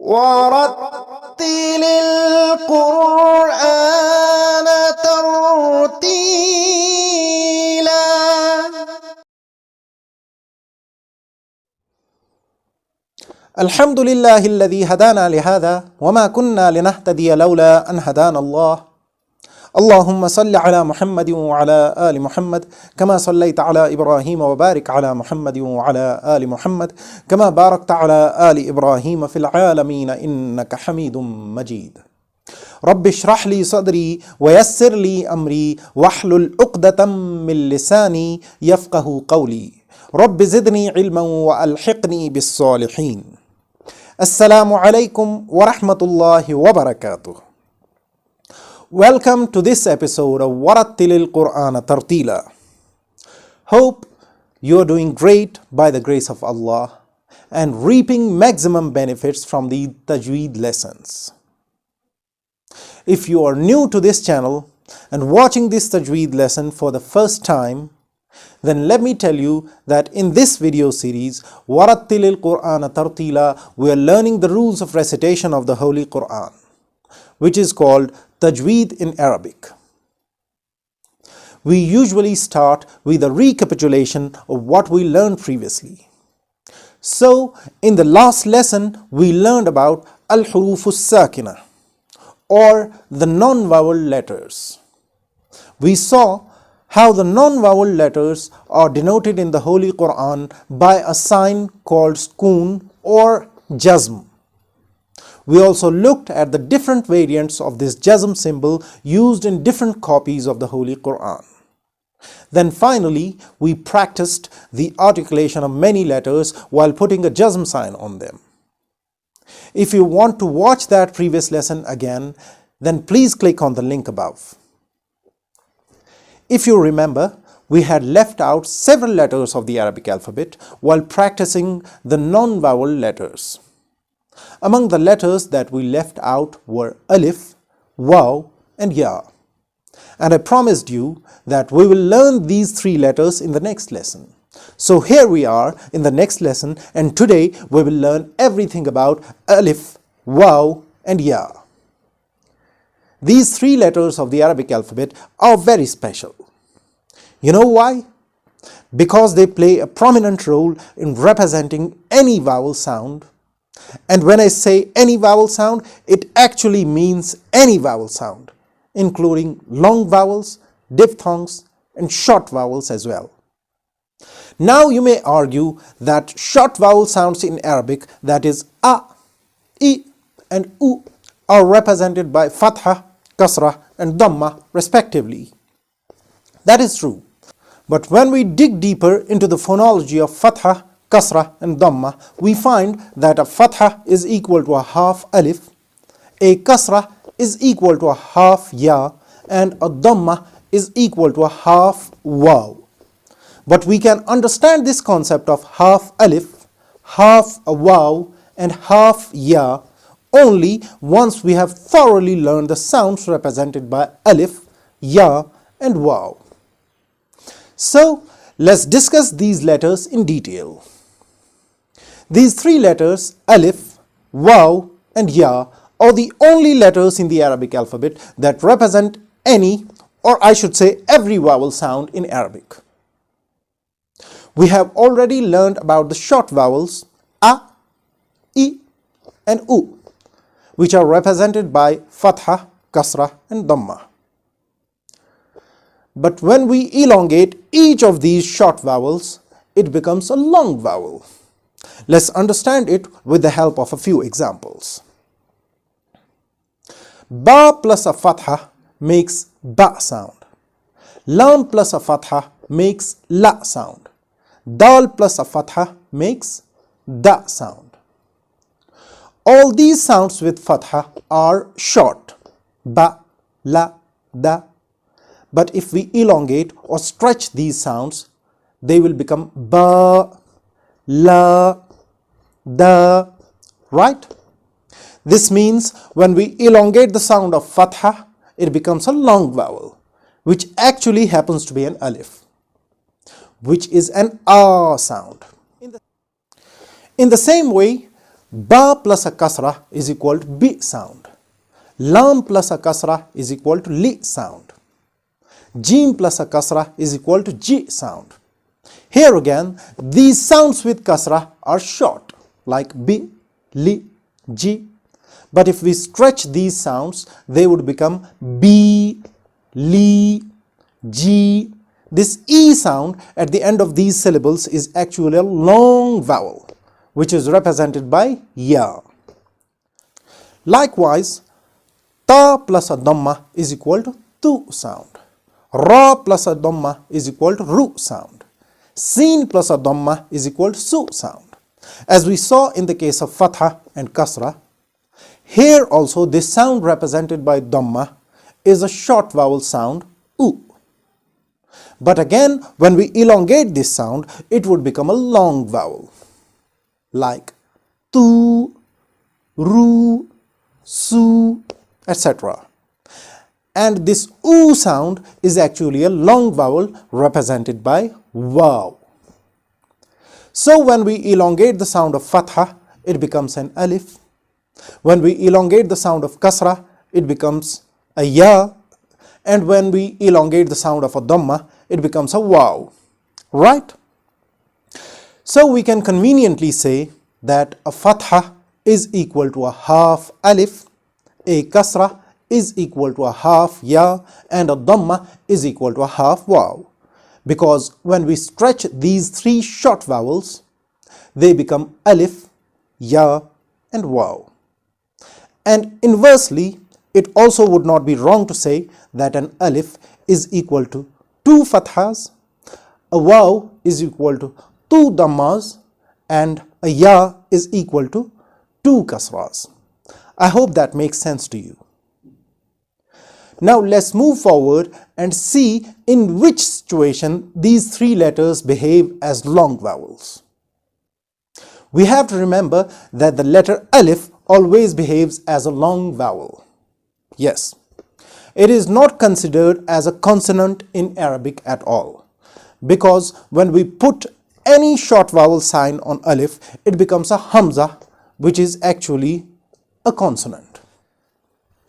ورتل القرآن ترتيلا. الحمد لله الذي هدانا لهذا وما كنا لنهتدي لولا أن هدانا الله. اللهم صل على محمد وعلى آل محمد كما صليت على إبراهيم وبارك على محمد وعلى آل محمد كما باركت على آل إبراهيم في العالمين إنك حميد مجيد. رب اشرح لي صدري ويسر لي أمري واحلل عقدة من لساني يفقه قولي. رب زدني علما وألحقني بالصالحين. Assalam-u-Alaykum wa rahmatullahi wa barakatuh. Welcome to this episode of ورتل القرآن ترتيلا. Hope you are doing great by the grace of Allah and reaping maximum benefits from the Tajweed lessons. If you are new to this channel and watching this Tajweed lesson for the first time, then let me tell you that in this video series, ورتل القرآن ترتيلا, we are learning the rules of recitation of the Holy Qur'an, which is called Tajweed in Arabic. We usually start with a recapitulation of what we learned previously. So, in the last lesson, we learned about al-huroof-ul-sakina, or the non-vowel letters. We saw how the non-vowel letters are denoted in the Holy Qur'an by a sign called sukun or jazm. We also looked at the different variants of this jazm symbol used in different copies of the Holy Qur'an. Then finally, we practiced the articulation of many letters while putting a jazm sign on them. If you want to watch that previous lesson again, then please click on the link above. If you remember, we had left out several letters of the Arabic alphabet while practicing the non-vowel letters. Among the letters that we left out were alif, waw and ya. And I promised you that we will learn these three letters in the next lesson. So here we are in the next lesson, and today we will learn everything about alif, waw and ya. These three letters of the Arabic alphabet are very special. You know why? Because they play a prominent role in representing any vowel sound. And when I say any vowel sound, it actually means any vowel sound, including long vowels, diphthongs, and short vowels as well. Now you may argue that short vowel sounds in Arabic, that is a, I, and u, are represented by FATHA, KASRAH, and DAMMAH respectively. That is true. But when we dig deeper into the phonology of FATHA, KASRAH and DAMMAH, we find that a FATHA is equal to a half alif, a KASRAH is equal to a half ya, and a DAMMAH is equal to a half waw. But we can understand this concept of half alif, half a waw, and half ya only once we have thoroughly learned the sounds represented by alif, ya, and waw. So, let's discuss these letters in detail. These three letters, alif, waw, and ya, are the only letters in the Arabic alphabet that represent any, or I should say every vowel sound in Arabic. We have already learned about the short vowels a, I, and u, which are represented by Fatha, Kasrah, and Dammah. But when we elongate each of these short vowels, it becomes a long vowel. Let's understand it with the help of a few examples. Ba plus a fatha makes ba sound. Lam plus a fatha makes la sound. Dal plus a fatha makes da sound. All these sounds with fatha are short, ba, la, da. But if we elongate or stretch these sounds, they will become ba, la, da, right? This means when we elongate the sound of fatha, it becomes a long vowel, which actually happens to be an alif, which is an a sound. In the same way, Ba plus a kasrah is equal to B sound. Lam plus a kasrah is equal to Li sound. Jim plus a kasrah is equal to G sound. Here again, these sounds with kasrah are short, like B, Li, G. But if we stretch these sounds, they would become B, Li, G. This E sound at the end of these syllables is actually a long vowel, which is represented by Ya. Likewise, Ta plus a Dammah is equal to Tu sound. Ra plus a Dammah is equal to Ru sound. Sin plus a Dammah is equal to Su sound. As we saw in the case of Fatha and Kasrah, here also this sound represented by Dammah is a short vowel sound, U. But again, when we elongate this sound, it would become a long vowel, like Tu, Ru, Su, etc. And this U sound is actually a long vowel represented by Waw. So when we elongate the sound of Fatha, it becomes an Alif. When we elongate the sound of Kasrah, it becomes a Ya. And when we elongate the sound of a Dammah, it becomes a Waw. Right? So we can conveniently say that a Fatha is equal to a half Alif, a Kasrah is equal to a half Ya, and a Dammah is equal to a half Waw. Because when we stretch these three short vowels, they become Alif, Ya, and Waw. And inversely, it also would not be wrong to say that an Alif is equal to 2 Fathas, a Waw is equal to 2 Dammahs, and a Ya is equal to 2 Kasrahs. I hope that makes sense to you. Now let's move forward and see in which situation these three letters behave as long vowels. We have to remember that the letter Alif always behaves as a long vowel. Yes, it is not considered as a consonant in Arabic at all, because when we put any short vowel sign on Alif, it becomes a Hamza, which is actually a consonant.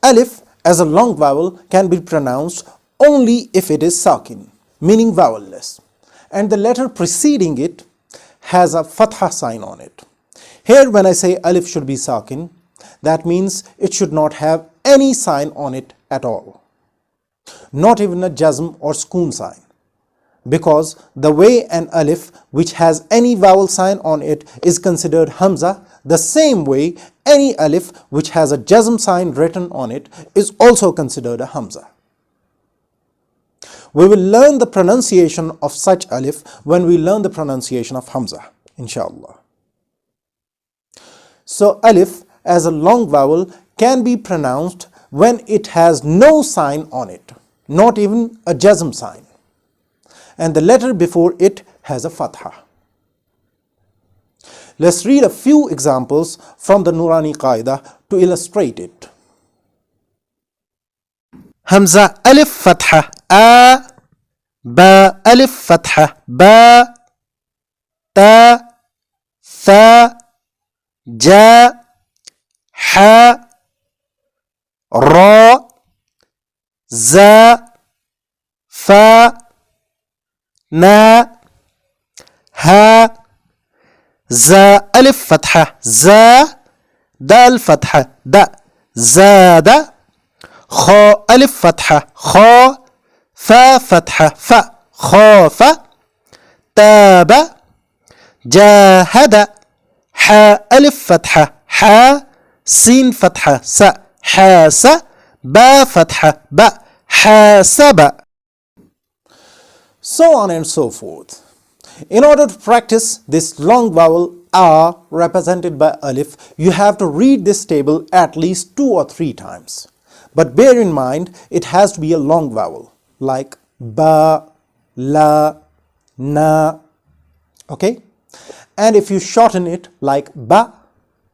Alif as a long vowel can be pronounced only if it is Sakin, meaning vowelless, and the letter preceding it has a Fatha sign on it. Here when I say Alif should be Sakin, that means it should not have any sign on it at all, not even a Jazm or Sukoon sign, because the way an Alif which has any vowel sign on it is considered Hamza, the same way any Alif which has a Jazm sign written on it is also considered a Hamza. We will learn the pronunciation of such Alif when we learn the pronunciation of Hamza, inshallah. So Alif as a long vowel can be pronounced when it has no sign on it, not even a Jazm sign, and the letter before it has a Fatha. Let's read a few examples from the Nurani Qaida to illustrate it. Hamza Alif Fatha A, Ba Alif Fatha Ba, Ta, Tha, Ja, Ha, Ra, Za, Fa, Na, Ha, Za Alif Fatha Za, Dal Fatha Da, Zada, Kha Alif Fatha Kha, Fa Fatha Fa, Khafa, Taba, Jahada, Ha Alif Fatha Ha, Sin Fatha Sa, Hasa, Ba Fatha Ba, Hasaba. So on and so forth. In order to practice this long vowel A represented by Alif, you have to read this table at least 2 or 3 times. But bear in mind, it has to be a long vowel, like Ba, La, Na, okay? And if you shorten it like Ba,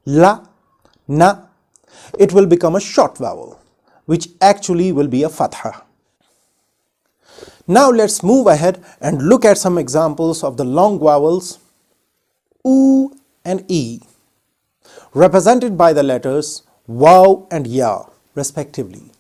La, Na, it will become a short vowel, which actually will be a Fatha. Now let's move ahead and look at some examples of the long vowels U and E. represented by the letters waw and ya respectively.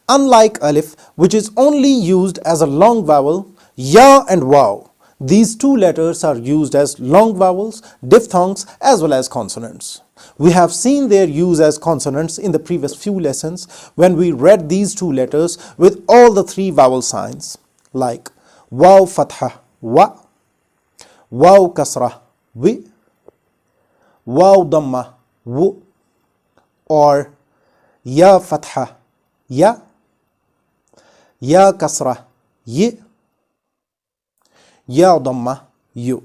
Unlike alif, which is only used as a long vowel, ya and waw, these two letters are used as long vowels, diphthongs as well as consonants. We have seen their use as consonants in the previous few lessons when we read these two letters with all the three vowel signs like waw fatha wa, waw kasrah wi, waw dammah w, or ya fatha ya, ya kasrah y, ya dammah yu.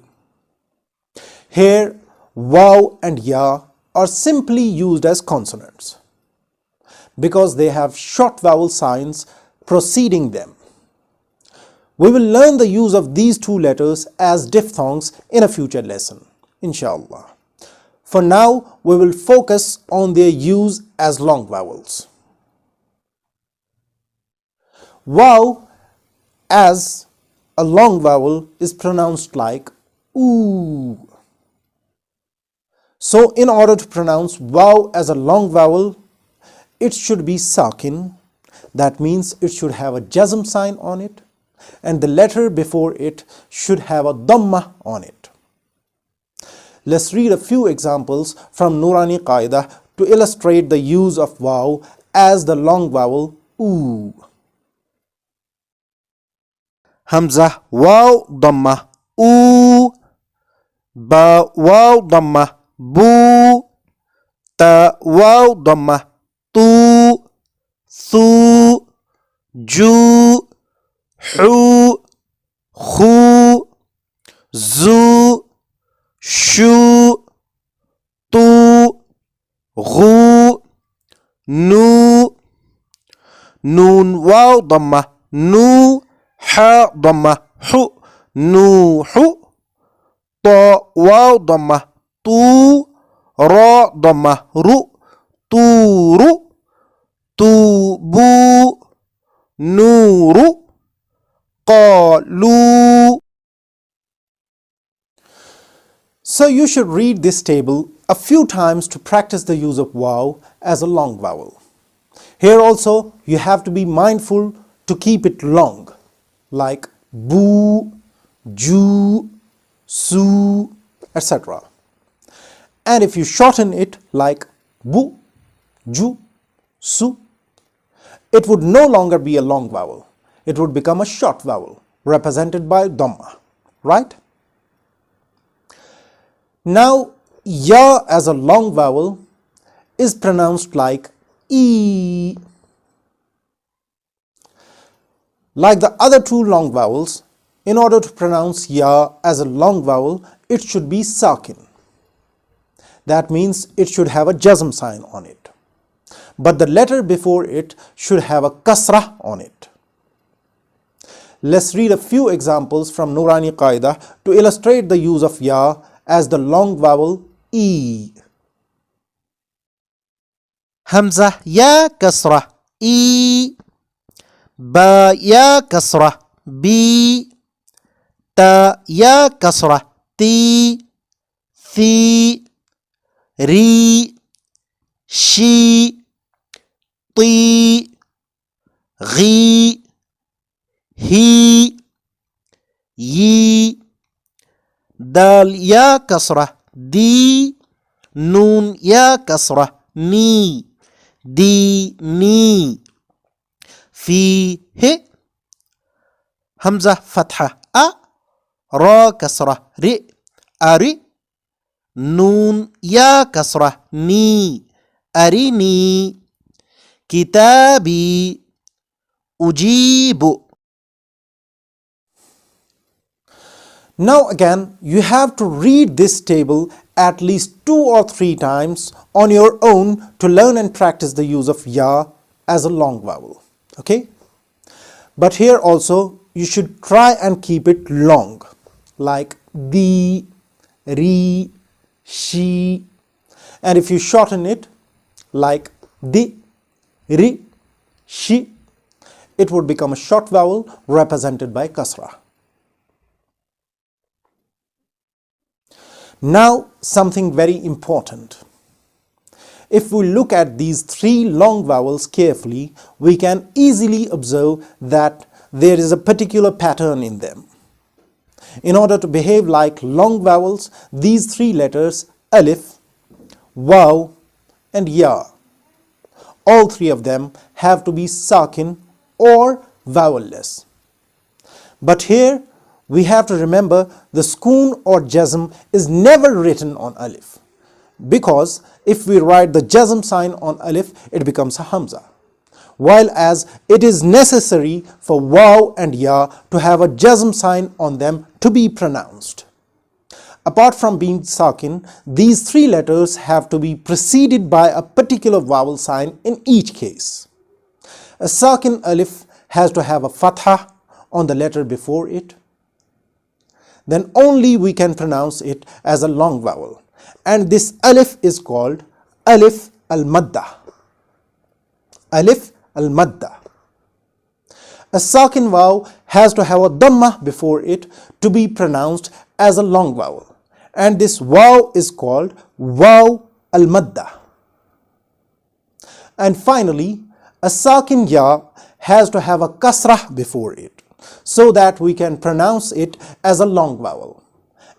Here waw and ya are simply used as consonants because they have short vowel signs preceding them. We will learn the use of these two letters as diphthongs in a future lesson, inshallah. For now, we will focus on their use as long vowels. Waw as a long vowel is pronounced like oo. So in order to pronounce waw as a long vowel, it should be sakin. That means it should have a jazm sign on it, and the letter before it should have a dammah on it. Let's read a few examples from Nurani Qaida to illustrate the use of waw as the long vowel oo. Hamza waw dammah oo, ba waw dammah bu, ta waw dammah tu, thu, ju, hu, khu, zu, shu, tu, ghu, nu, nun waw dammah nu, ha dammah hu, nu hu, ta waw dammah tu, ra dammah ru, tu ru, tu bu, nuru, qalu. So you should read this table a few times to practice the use of waw as a long vowel. Here also you have to be mindful to keep it long, like bu, ju, su, etc. And if you shorten it like bu, ju, su, it would no longer be a long vowel. It would become a short vowel represented by dammah, right? Now, ya as a long vowel is pronounced like e. Like the other two long vowels, in order to pronounce ya as a long vowel, it should be sakin. That means it should have a jazm sign on it. But the letter before it should have a kasrah on it. Let's read a few examples from Nurani Qaida to illustrate the use of ya as the long vowel e. Hamza ya kasrah e, ba ya kasrah bi, ta ya kasrah ti, thi, ri, shi, ti, ghi, hi, yi, dal ya kasrah di, nun ya kasrah ni, di, ni, fi, hi, hamza fatha a, ra kasrah ri, ari, nun ya kasrah ni, arini, kitabi, ujibu. Now again, you have to read this table at least 2 or 3 times on your own to learn and practice the use of ya as a long vowel. Okay? But here also, you should try and keep it long, like di, ri, shi. And if you shorten it, like di, ri, shi, it would become a short vowel represented by kasrah. Now something very important. If we look at these three long vowels carefully, we can easily observe that there is a particular pattern in them. In order to behave like long vowels, these three letters, alif, waw, and ya, all three of them have to be sakin or vowelless. But here we have to remember the sukoon or jazm is never written on alif, because if we write the jazm sign on alif, it becomes a hamza, while as it is necessary for waw and ya to have a jazm sign on them to be pronounced. Apart from being sakin, these three letters have to be preceded by a particular vowel sign in each case. A sakin alif has to have a fatha on the letter before it. Then only we can pronounce it as a long vowel. And this alif is called alif al-maddah. Alif al-maddah. A sakin waw has to have a dammah before it to be pronounced as a long vowel. And this waw is called waw al-maddah. And finally, a sakin ya has to have a kasrah before it, so that we can pronounce it as a long vowel.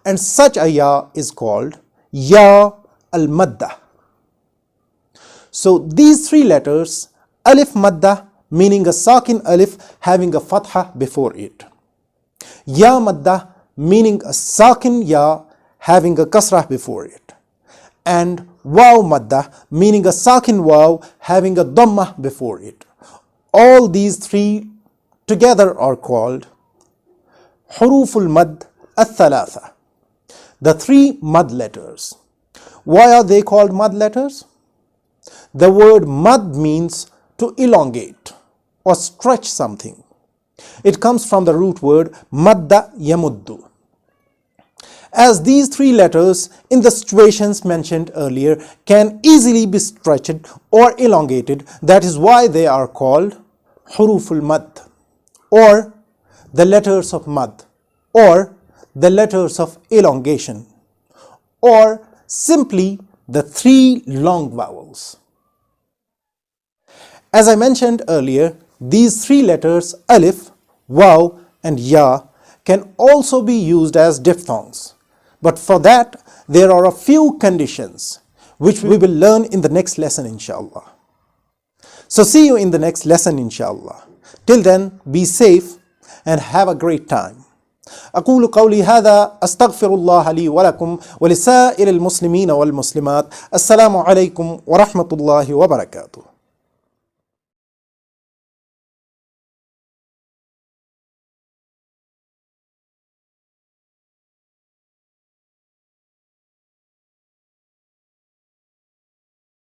And such a ya is called ya al-maddah. So these three letters, alif maddah, meaning a sakin alif having a fatha before it, ya maddah, meaning a sakin ya having a kasrah before it, and waw maddah, meaning a sakin waw having a dammah before it. All these three together are called HUROOF-ul-MADD الثلاثة, the three mud letters. Why are they called mud letters? The word mud means to elongate or stretch something. It comes from the root word madda yamuddu. As these three letters in the situations mentioned earlier can easily be stretched or elongated, that is why they are called HUROOF-ul-MADD, or the letters of mud, or the letters of elongation, or simply the three long vowels. As I mentioned earlier, these three letters alif, waw, and ya can also be used as diphthongs. But for that, there are a few conditions which we will learn in the next lesson, inshallah. So see you in the next lesson, inshallah. Till then, be safe and have a great time. أقول قولي هذا أستغفر الله لي ولكم ولسائر المسلمين والمسلمات. السلام عليكم ورحمة الله وبركاته.